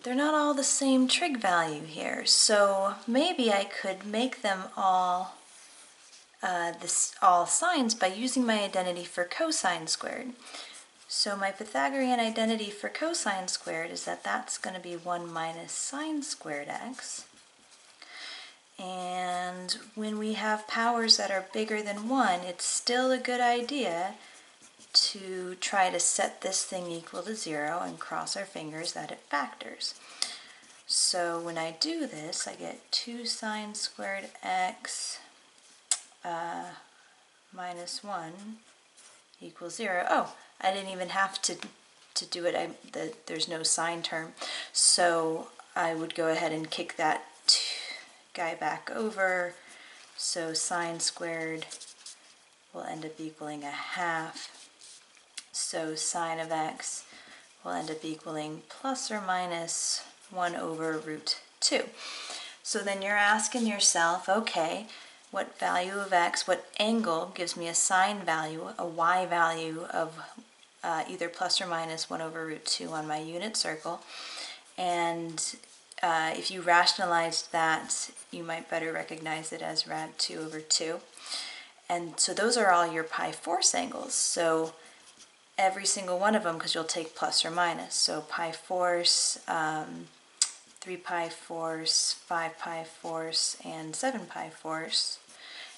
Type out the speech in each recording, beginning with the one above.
they're not all the same trig value here, so maybe I could make them all all sines by using my identity for cosine squared. So my Pythagorean identity for cosine squared is that that's going to be 1 minus sine squared x. And when we have powers that are bigger than 1, it's still a good idea to try to set this thing equal to 0 and cross our fingers that it factors. So when I do this, I get 2 sine squared x minus 1 equals 0. Oh, I didn't even have to do it. There's no sine term. So I would go ahead and kick that guy back over. So sine squared will end up equaling a half. So sine of x will end up equaling plus or minus 1 over root 2. So then you're asking yourself, okay, what value of x, what angle gives me a sine value, a y value of either plus or minus 1 over root 2 on my unit circle? And if you rationalized that, you might better recognize it as rad 2 over 2. And so those are all your pi force angles. So every single one of them, because you'll take plus or minus. So pi force, 3 pi force, 5 pi force, and 7 pi force.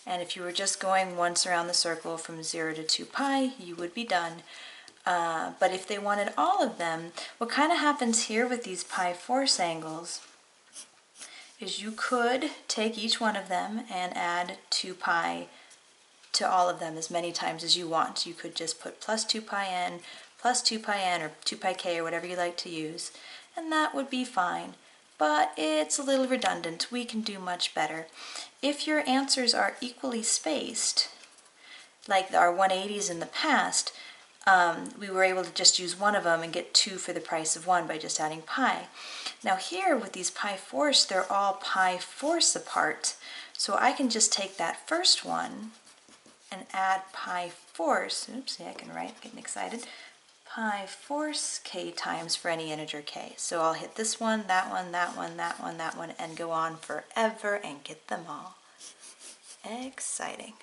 And if you were just going once around the circle from 0 to 2 pi, you would be done. But if they wanted all of them, what kind of happens here with these pi force angles is you could take each one of them and add 2 pi to all of them as many times as you want. You could just put plus 2 pi n, plus 2 pi n, or 2 pi k, or whatever you like to use, and that would be fine. But it's a little redundant. We can do much better. If your answers are equally spaced, like our 180s in the past, we were able to just use one of them and get 2 for the price of 1 by just adding pi. Now here with these pi force, they're all pi force apart. So I can just take that first one and add pi force, oopsie, I can write, getting excited, pi force k times for any integer k. So I'll hit this one, that one, that one, that one, that one, and go on forever and get them all. Exciting.